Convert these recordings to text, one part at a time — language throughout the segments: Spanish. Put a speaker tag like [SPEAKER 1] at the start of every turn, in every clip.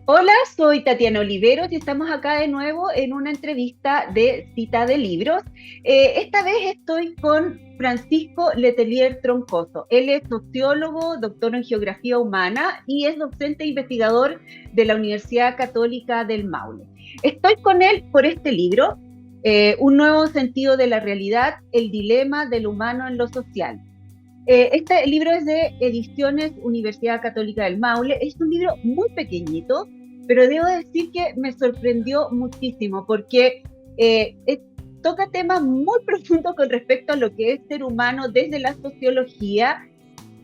[SPEAKER 1] Hola, soy Tatiana Oliveros y estamos acá de nuevo en una entrevista de Cita de Libros. Esta vez estoy con Francisco Letelier Troncoso. Él es sociólogo, doctor en geografía humana y es docente e investigador de la Universidad Católica del Maule. Estoy con él por este libro, Un nuevo sentido de la realidad, el dilema del humano en lo social. Este libro es de Ediciones Universidad Católica del Maule. Es un libro muy pequeñito, pero debo decir que me sorprendió muchísimo porque toca temas muy profundos con respecto a lo que es ser humano desde la sociología,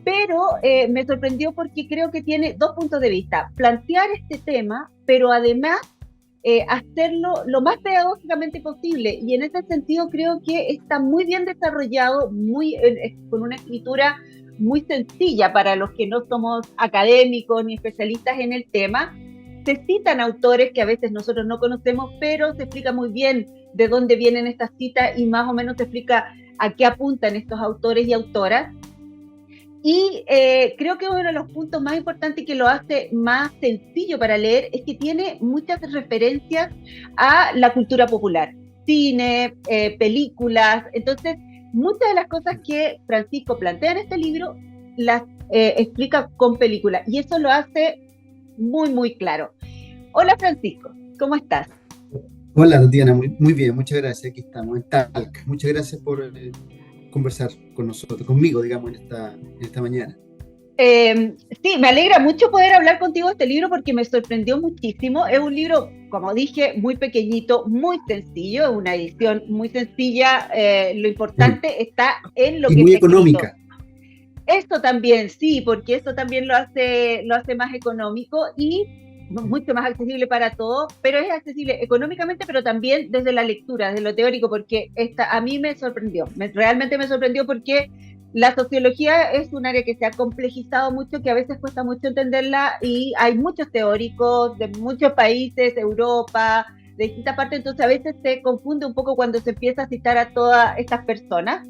[SPEAKER 1] pero me sorprendió porque creo que tiene dos puntos de vista. Plantear este tema, pero además hacerlo lo más pedagógicamente posible. Y en ese sentido creo que está muy bien desarrollado, con una escritura muy sencilla para los que no somos académicos ni especialistas en el tema. Se citan autores que a veces nosotros no conocemos, pero se explica muy bien de dónde vienen estas citas y más o menos se explica a qué apuntan estos autores y autoras. Y creo que uno de los puntos más importantes que lo hace más sencillo para leer es que tiene muchas referencias a la cultura popular, cine, películas. Entonces, muchas de las cosas que Francisco plantea en este libro las explica con películas y eso lo hace muy, muy claro. Hola Francisco, ¿cómo estás?
[SPEAKER 2] Hola, Tatiana, muy bien, muchas gracias. Aquí estamos en Talca. Muchas gracias por conversar con nosotros, conmigo, digamos, en esta mañana.
[SPEAKER 1] Sí, me alegra mucho poder hablar contigo de este libro porque me sorprendió muchísimo. Es un libro, como dije, muy pequeñito, muy sencillo, es una edición muy sencilla. Lo
[SPEAKER 2] Muy-
[SPEAKER 1] importante está en lo
[SPEAKER 2] y
[SPEAKER 1] que
[SPEAKER 2] muy
[SPEAKER 1] está escrito.
[SPEAKER 2] económica.
[SPEAKER 1] Esto también, sí, porque esto también lo hace más económico y mucho más accesible para todos, pero es accesible económicamente, pero también desde la lectura, desde lo teórico, porque a mí me sorprendió, realmente me sorprendió porque la sociología es un área que se ha complejizado mucho, que a veces cuesta mucho entenderla y hay muchos teóricos de muchos países, Europa, de distintas partes, entonces a veces se confunde un poco cuando se empieza a citar a todas estas personas.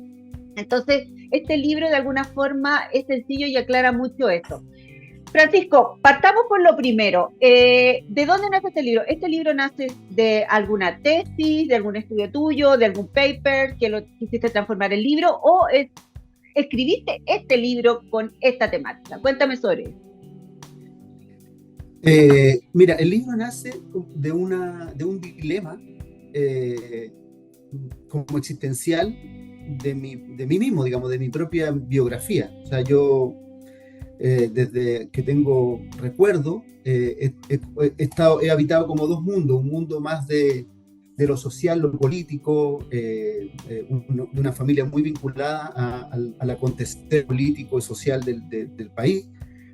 [SPEAKER 1] Entonces, este libro de alguna forma es sencillo y aclara mucho eso. Francisco, partamos por lo primero. ¿De dónde nace este libro? ¿Este libro nace de alguna tesis, de algún estudio tuyo, de algún paper que lo quisiste transformar en libro o escribiste este libro con esta temática? Cuéntame sobre eso.
[SPEAKER 2] Mira, el libro nace de un dilema eh, como existencial de mí mismo, digamos, de mi propia biografía. O sea, yo desde que tengo recuerdo, he habitado como dos mundos, un mundo más de lo social, lo político, de una familia muy vinculada al acontecer político y social del país,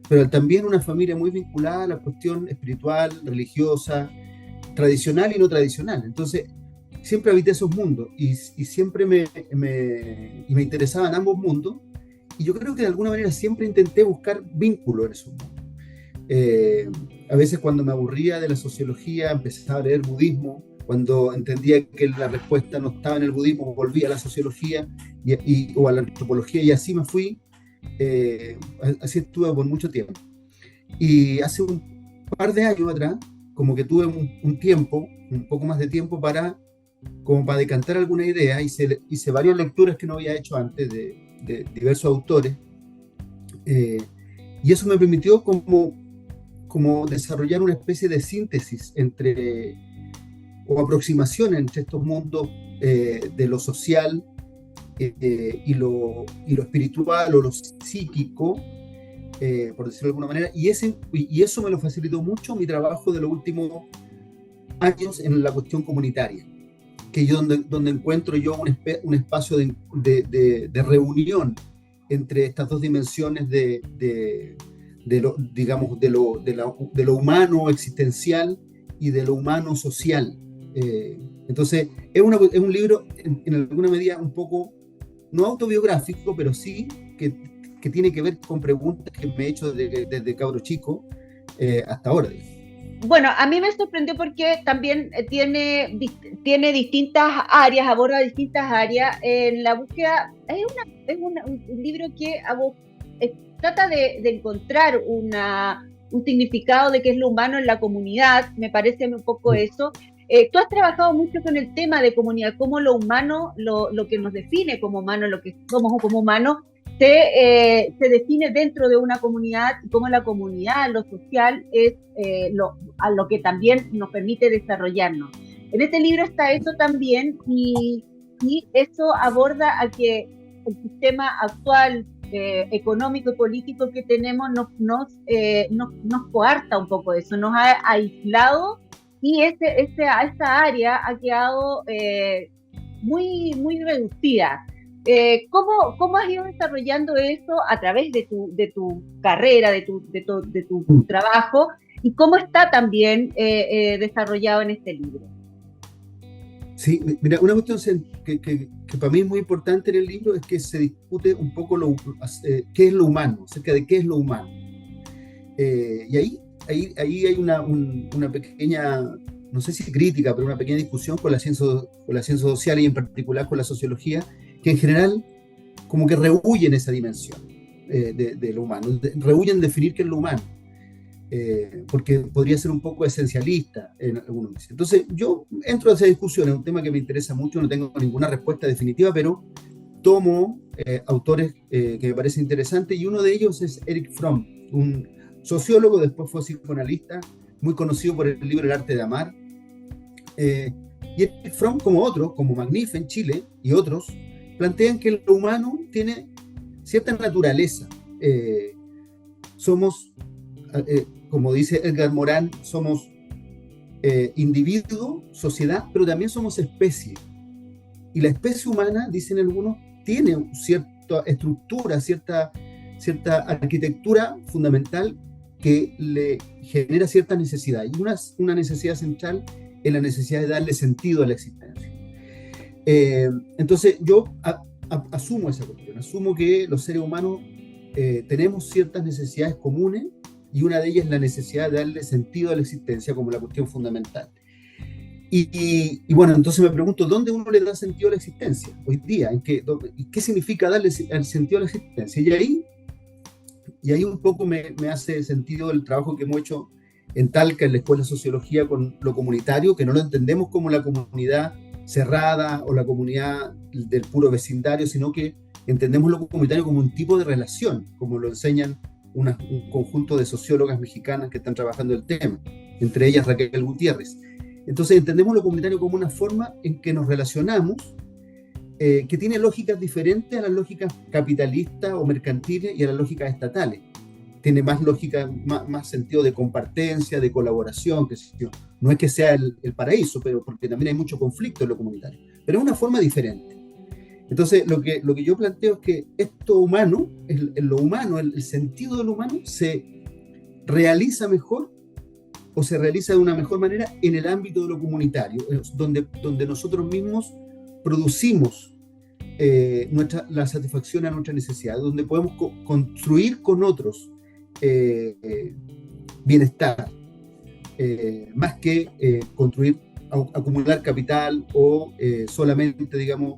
[SPEAKER 2] pero también una familia muy vinculada a la cuestión espiritual, religiosa, tradicional y no tradicional. Entonces, siempre habité esos mundos y siempre me interesaban ambos mundos, y yo creo que de alguna manera siempre intenté buscar vínculo en esos mundos. Eh, a veces cuando me aburría de la sociología empezaba a leer budismo, cuando entendía que la respuesta no estaba en el budismo volvía a la sociología o a la antropología, y así me fui, así estuve por mucho tiempo. Y hace un par de años atrás, como que tuve un tiempo, un poco más de tiempo como para decantar alguna idea. Hice varias lecturas que no había hecho antes de diversos autores, eh, y eso me permitió como desarrollar una especie de síntesis o aproximación entre estos mundos, de lo social, y lo espiritual o lo psíquico, por decirlo de alguna manera, y eso me lo facilitó mucho mi trabajo de los últimos años en la cuestión comunitaria, que yo donde encuentro yo un espacio de reunión entre estas dos dimensiones digamos, de lo humano existencial y de lo humano social. Entonces, es un libro en alguna medida un poco, no autobiográfico, pero sí que tiene que ver con preguntas que me he hecho desde cabro chico, hasta ahora.
[SPEAKER 1] Bueno, a mí me sorprendió porque también tiene distintas áreas, aborda distintas áreas. En la búsqueda, un libro que trata de encontrar un significado de qué es lo humano en la comunidad, me parece un poco eso. Tú has trabajado mucho con el tema de comunidad, cómo lo humano, lo que nos define como humano, lo que somos como humanos, se define dentro de una comunidad y cómo la comunidad, lo social, es a lo que también nos permite desarrollarnos. En este libro está eso también y eso aborda a que el sistema actual económico y político que tenemos nos coarta un poco eso, nos ha aislado y esta área ha quedado muy, muy reducida. ¿Cómo has ido desarrollando eso a través de tu carrera, de tu trabajo, y cómo está también desarrollado en este libro?
[SPEAKER 2] Sí, mira, una cuestión que para mí es muy importante en el libro es que se discute un poco qué es lo humano, acerca de qué es lo humano. Y ahí hay una pequeña, no sé si crítica, pero una pequeña discusión con la ciencia social y en particular con la sociología, que en general como que rehuyen esa dimensión de lo humano, rehuyen definir qué es lo humano. Porque podría ser un poco esencialista en algunos meses. Entonces yo entro a esa discusión, es un tema que me interesa mucho, no tengo ninguna respuesta definitiva, pero tomo autores que me parecen interesantes, y uno de ellos es Erich Fromm, un sociólogo, después fue psicoanalista, muy conocido por el libro El arte de amar. Y Erich Fromm, como otros, como Magnif en Chile y otros, plantean que lo humano tiene cierta naturaleza. Somos como dice Edgar Morin, somos individuo, sociedad, pero también somos especie. Y la especie humana, dicen algunos, tiene cierta estructura, cierta arquitectura fundamental que le genera cierta necesidad. Y una necesidad central es la necesidad de darle sentido a la existencia. Entonces yo asumo esa cuestión, asumo que los seres humanos tenemos ciertas necesidades comunes, y una de ellas es la necesidad de darle sentido a la existencia como la cuestión fundamental. Y bueno, entonces me pregunto, ¿dónde uno le da sentido a la existencia hoy día? ¿Qué significa darle sentido a la existencia? Y ahí un poco me hace sentido el trabajo que hemos hecho en Talca, en la Escuela de Sociología, con lo comunitario, que no lo entendemos como la comunidad cerrada o la comunidad del puro vecindario, sino que entendemos lo comunitario como un tipo de relación, como lo enseñan un conjunto de sociólogas mexicanas que están trabajando el tema, entre ellas Raquel Gutiérrez. Entonces entendemos lo comunitario como una forma en que nos relacionamos, que tiene lógicas diferentes a las lógicas capitalistas o mercantiles y a las lógicas estatales. Tiene más lógica, más sentido de compartencia, de colaboración, que no es que sea el paraíso, pero porque también hay mucho conflicto en lo comunitario, pero es una forma diferente. Entonces, lo que yo planteo es que esto humano, el sentido de lo humano, se realiza mejor o se realiza de una mejor manera en el ámbito de lo comunitario, donde nosotros mismos producimos la satisfacción a nuestra necesidad, donde podemos construir con otros bienestar, más que acumular capital o solamente, digamos,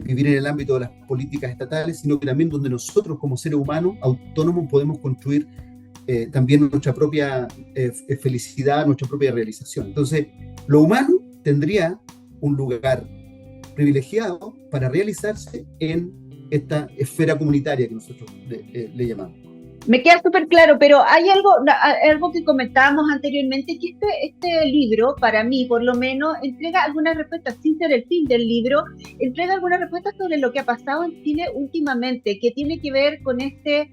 [SPEAKER 2] vivir en el ámbito de las políticas estatales, sino que también donde nosotros como seres humanos autónomos podemos construir también nuestra propia felicidad, nuestra propia realización. Entonces, lo humano tendría un lugar privilegiado para realizarse en esta esfera comunitaria que nosotros le llamamos.
[SPEAKER 1] Me queda súper claro, pero hay algo que comentábamos anteriormente, que este libro, para mí por lo menos, entrega algunas respuestas, sin ser el fin del libro, entrega algunas respuestas sobre lo que ha pasado en Chile últimamente, que tiene que ver con este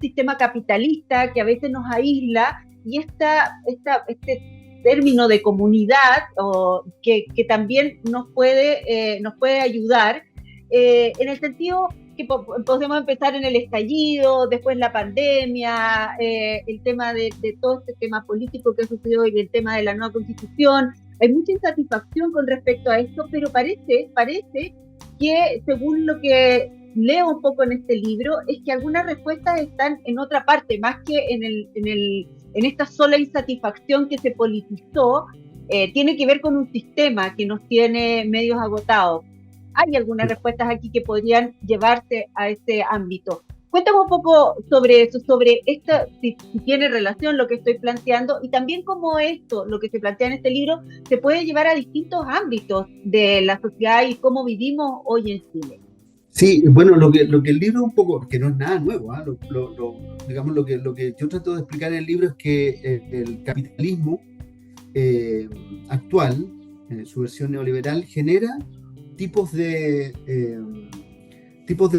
[SPEAKER 1] sistema capitalista que a veces nos aísla, y este término de comunidad que también nos puede ayudar, en el sentido que podemos empezar en el estallido, después la pandemia, el tema de todo este tema político que ha sucedido y el tema de la nueva constitución. Hay mucha insatisfacción con respecto a esto, pero parece que, según lo que leo un poco en este libro, es que algunas respuestas están en otra parte, más que en esta sola insatisfacción que se politizó. Tiene que ver con un sistema que nos tiene medios agotados. Hay algunas respuestas aquí que podrían llevarse a ese ámbito. Cuéntame un poco sobre eso, sobre esta, si tiene relación lo que estoy planteando y también cómo esto, lo que se plantea en este libro, se puede llevar a distintos ámbitos de la sociedad y cómo vivimos hoy en Chile.
[SPEAKER 2] Sí, bueno, lo que el libro un poco, que no es nada nuevo, ¿ah? Digamos, lo que yo trato de explicar en el libro es que el capitalismo actual, en su versión neoliberal, genera tipos de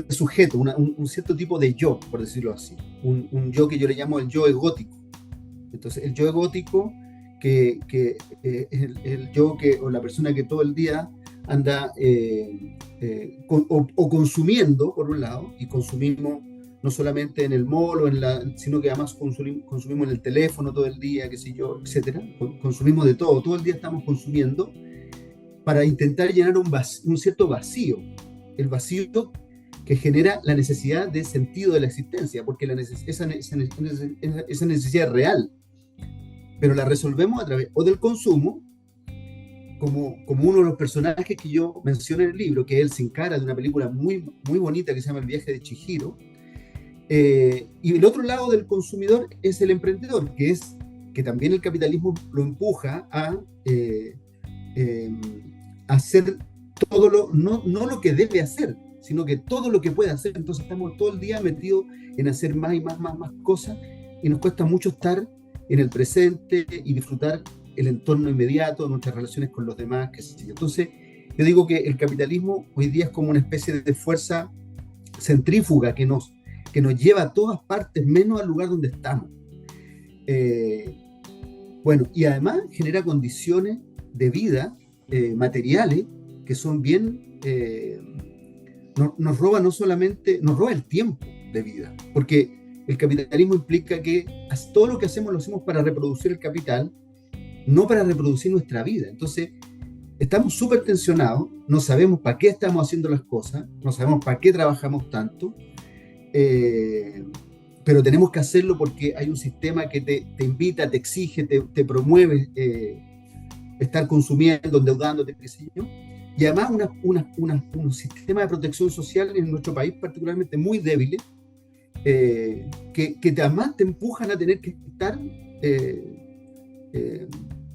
[SPEAKER 2] sujeto, un cierto tipo de yo, por decirlo así. Un yo que yo le llamo el yo egótico. Entonces, el yo egótico, que es el yo que, o la persona que todo el día anda o consumiendo, por un lado, y consumimos no solamente en el mall, sino que además consumimos en el teléfono todo el día, qué sé yo, etcétera. Consumimos de todo el día estamos consumiendo para intentar llenar un cierto vacío, el vacío que genera la necesidad de sentido de la existencia, porque esa necesidad es real, pero la resolvemos a través o del consumo, como uno de los personajes que yo menciono en el libro, que él se encara de una película muy, muy bonita que se llama El viaje de Chihiro, y el otro lado del consumidor es el emprendedor, que también el capitalismo lo empuja a hacer no lo que debe hacer, sino que todo lo que puede hacer. Entonces estamos todo el día metidos en hacer más y más cosas, y nos cuesta mucho estar en el presente y disfrutar el entorno inmediato, nuestras relaciones con los demás, qué sé yo. Entonces, yo digo que el capitalismo hoy día es como una especie de fuerza centrífuga que nos lleva a todas partes, menos al lugar donde estamos. Bueno, y además genera condiciones de vida materiales que son bien... nos roba no solamente, nos roba el tiempo de vida, porque el capitalismo implica que todo lo que hacemos lo hacemos para reproducir el capital, no para reproducir nuestra vida. Entonces, estamos súper tensionados, no sabemos para qué estamos haciendo las cosas, no sabemos para qué trabajamos tanto, pero tenemos que hacerlo porque hay un sistema que te invita, te exige, te promueve estar consumiendo, endeudándote, qué sé yo. Y además un sistema de protección social en nuestro país particularmente muy débil, que además te empujan a tener que estar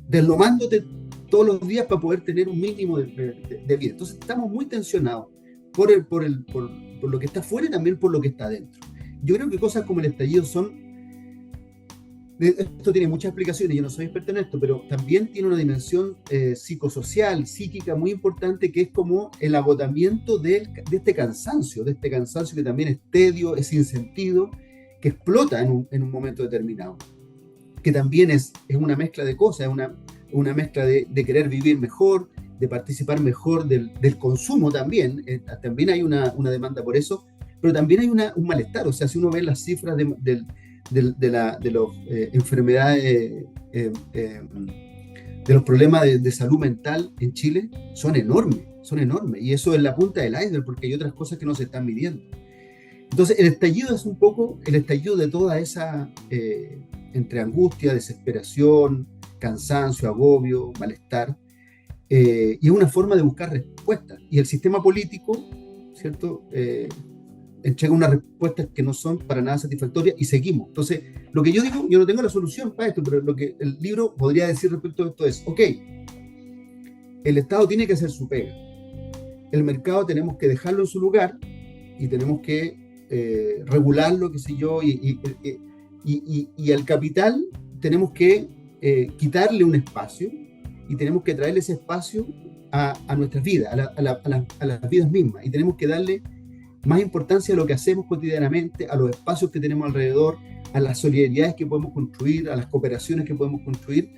[SPEAKER 2] deslomándote todos los días para poder tener un mínimo de vida. Entonces estamos muy tensionados por lo que está afuera y también por lo que está adentro. Yo creo que cosas como el estallido esto tiene muchas explicaciones, yo no soy experto en esto, pero también tiene una dimensión psicosocial, psíquica muy importante, que es como el agotamiento de este cansancio que también es tedio, es sinsentido, que explota en un momento determinado, que también es una mezcla de cosas, es una mezcla de querer vivir mejor, de participar mejor del consumo también, también hay una demanda por eso, pero también hay un malestar. O sea, si uno ve las cifras de las enfermedades, de los problemas de salud mental en Chile, son enormes, y eso es la punta del iceberg, porque hay otras cosas que no se están midiendo. Entonces, el estallido es un poco el estallido de toda esa, entre angustia, desesperación, cansancio, agobio, malestar, y es una forma de buscar respuestas. Y el sistema político, ¿cierto?, entrega unas respuestas que no son para nada satisfactorias y seguimos. Entonces, lo que yo digo, yo no tengo la solución para esto, pero lo que el libro podría decir respecto a esto es, ok, el Estado tiene que hacer su pega, el mercado tenemos que dejarlo en su lugar y tenemos que regularlo, qué sé yo, y al capital tenemos que quitarle un espacio y tenemos que traerle ese espacio a nuestras vidas, a las vidas mismas, y tenemos que darle más importancia a lo que hacemos cotidianamente, a los espacios que tenemos alrededor, a las solidaridades que podemos construir, a las cooperaciones que podemos construir,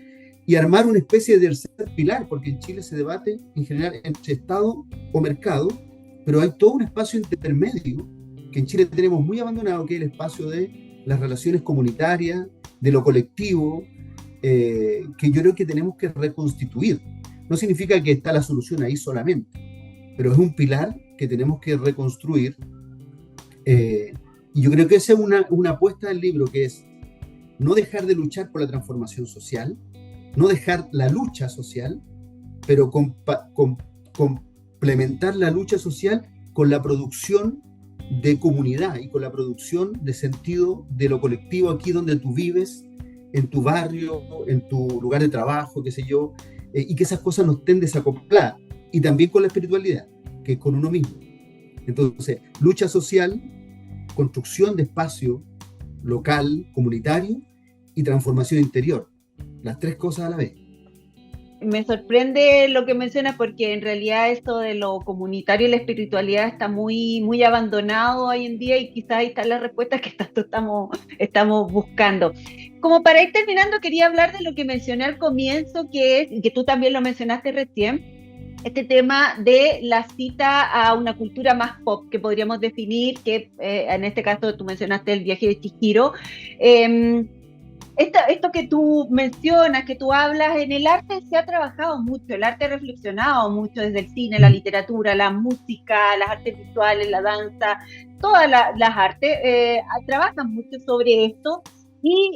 [SPEAKER 2] y armar una especie de tercer pilar, porque en Chile se debate en general entre Estado o mercado, pero hay todo un espacio intermedio que en Chile tenemos muy abandonado, que es el espacio de las relaciones comunitarias, de lo colectivo, que yo creo que tenemos que reconstituir. No significa que está la solución ahí solamente, pero es un pilar que tenemos que reconstruir, y yo creo que esa es una apuesta del libro, que es no dejar de luchar por la transformación social, no dejar la lucha social, pero complementar la lucha social con la producción de comunidad y con la producción de sentido de lo colectivo aquí donde tú vives, en tu barrio, en tu lugar de trabajo, qué sé yo, y que esas cosas no estén desacopladas. Y también con la espiritualidad, que es con uno mismo. Entonces, lucha social, construcción de espacio local, comunitario y transformación interior. Las tres cosas a la vez.
[SPEAKER 1] Me sorprende lo que mencionas porque en realidad esto de lo comunitario y la espiritualidad está muy, muy abandonado hoy en día y quizás ahí está la respuesta que tanto estamos buscando. Como para ir terminando, quería hablar de lo que mencioné al comienzo, que es, y que tú también lo mencionaste recién, este tema de la cita a una cultura más pop, que podríamos definir, que en este caso tú mencionaste el viaje de Chihiro. Esto que tú mencionas, que tú hablas, en el arte se ha trabajado mucho, el arte ha reflexionado mucho desde el cine, la literatura, la música, las artes visuales, la danza, todas las artes trabajan mucho sobre esto y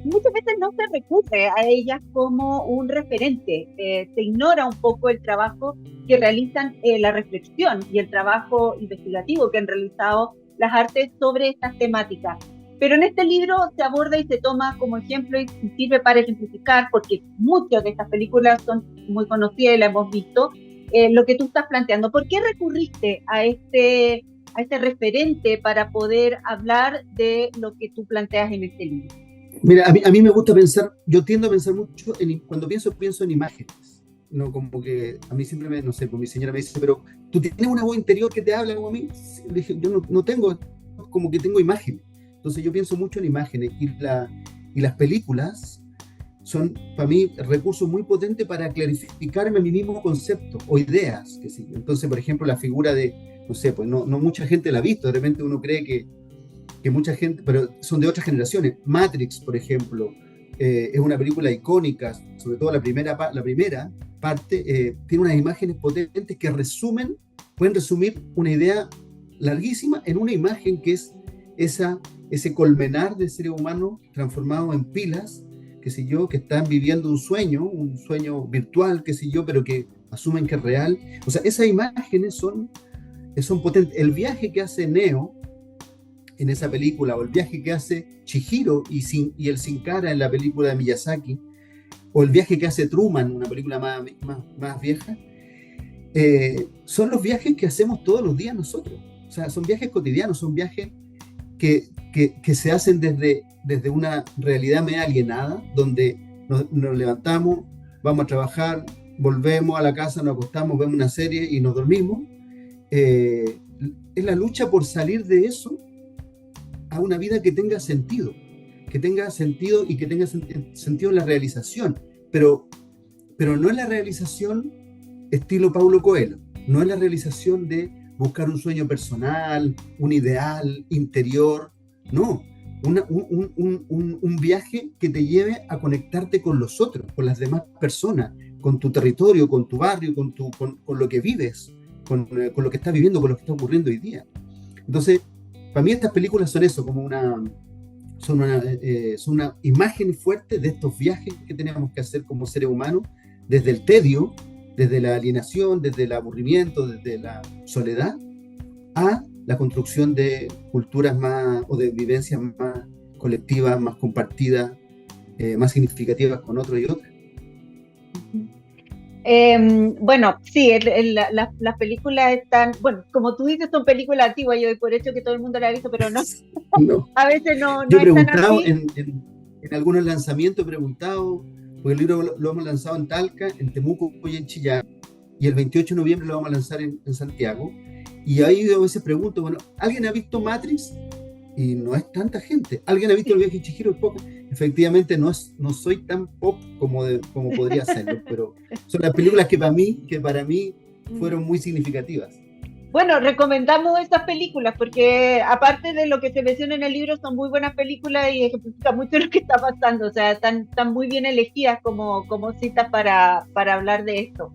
[SPEAKER 1] muchas veces no se recurre a ellas como un referente, se ignora un poco el trabajo que realizan, la reflexión y el trabajo investigativo que han realizado las artes sobre estas temáticas. Pero en este libro se aborda y se toma como ejemplo y sirve para ejemplificar, porque muchas de estas películas son muy conocidas y las hemos visto, lo que tú estás planteando. ¿Por qué recurriste a este referente para poder hablar de lo que tú planteas en este libro?
[SPEAKER 2] Mira, a mí me gusta pensar, yo tiendo a pensar mucho, cuando pienso en imágenes. No, como que a mí siempre no sé, pues mi señora me dice, pero tú tienes una voz interior que te habla como a mí. Le dije, yo no tengo, como que tengo imágenes. Entonces yo pienso mucho en imágenes y las películas son para mí recursos muy potentes para clarificarme mi mismo concepto o ideas. Que sí. Entonces, por ejemplo, la figura de, no sé, pues no mucha gente la ha visto, de repente uno cree que mucha gente, pero son de otras generaciones. Matrix, por ejemplo, es una película icónica, sobre todo la primera parte, tiene unas imágenes potentes que pueden resumir una idea larguísima en una imagen que es ese colmenar de seres humanos transformados en pilas, qué sé yo, que están viviendo un sueño virtual, qué sé yo, pero que asumen que es real. O sea, esas imágenes son potentes. El viaje que hace Neo en esa película, o el viaje que hace Chihiro y el Sin Cara en la película de Miyazaki, o el viaje que hace Truman, una película más vieja, son los viajes que hacemos todos los días nosotros. O sea, son viajes cotidianos, son viajes que se hacen desde una realidad media alienada, donde nos levantamos, vamos a trabajar, volvemos a la casa, nos acostamos, vemos una serie y nos dormimos. Es la lucha por salir de eso a una vida que tenga sentido y que tenga sentido en la realización, pero no es la realización estilo Paulo Coelho, no es la realización de buscar un sueño personal, un ideal interior, no, un viaje que te lleve a conectarte con los otros, con las demás personas, con tu territorio, con tu barrio, con lo que vives, con lo que estás viviendo, con lo que está ocurriendo hoy día. Entonces, para mí estas películas son eso, son una imagen fuerte de estos viajes que tenemos que hacer como seres humanos, desde el tedio, desde la alienación, desde el aburrimiento, desde la soledad, a la construcción de culturas más, o de vivencias más colectivas, más compartidas, más significativas con otros y otras.
[SPEAKER 1] Bueno, sí, las películas están, bueno, como tú dices, son películas antiguas, yo doy por hecho que todo el mundo la ha visto, pero no,
[SPEAKER 2] No.
[SPEAKER 1] a veces no
[SPEAKER 2] Yo he
[SPEAKER 1] están
[SPEAKER 2] preguntado
[SPEAKER 1] así.
[SPEAKER 2] en algunos lanzamientos, porque el libro lo hemos lanzado en Talca, en Temuco y en Chillán, y el 28 de noviembre lo vamos a lanzar en Santiago, y ahí yo a veces pregunto, bueno, ¿alguien ha visto Matrix? Y no es tanta gente. ¿Alguien ha visto el viaje de Chihiro? Efectivamente no soy tan pop como podría serlo, pero son las películas que para mí fueron muy significativas.
[SPEAKER 1] Bueno, recomendamos estas películas porque aparte de lo que se menciona en el libro, son muy buenas películas y ejemplifican mucho lo que está pasando, o sea, están muy bien elegidas como citas para hablar de esto.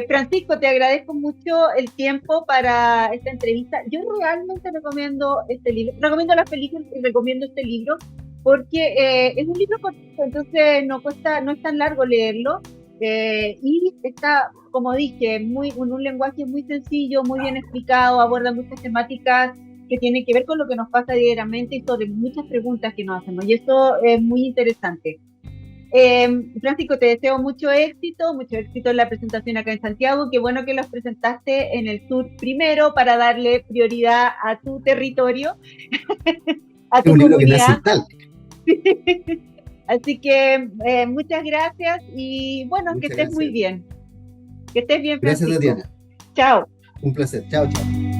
[SPEAKER 1] Francisco, te agradezco mucho el tiempo para esta entrevista. Yo realmente recomiendo este libro, recomiendo las películas y recomiendo este libro porque es un libro cortito, entonces no es tan largo leerlo. Y está, como dije, un lenguaje muy sencillo, muy bien explicado, aborda muchas temáticas que tienen que ver con lo que nos pasa diariamente y sobre muchas preguntas que nos hacemos. Y eso es muy interesante. Francisco, te deseo mucho éxito en la presentación acá en Santiago. Qué bueno que los presentaste en el sur primero para darle prioridad a tu territorio, a
[SPEAKER 2] Es
[SPEAKER 1] tu
[SPEAKER 2] un libro que nace en
[SPEAKER 1] comunidad.
[SPEAKER 2] Talca.
[SPEAKER 1] Así que muchas gracias y bueno, que
[SPEAKER 2] Muchas
[SPEAKER 1] estés muy
[SPEAKER 2] gracias.
[SPEAKER 1] bien. Que estés bien,
[SPEAKER 2] Gracias,
[SPEAKER 1] Francisco.
[SPEAKER 2] Tatiana.
[SPEAKER 1] Chao.
[SPEAKER 2] Un placer. Chao, chao.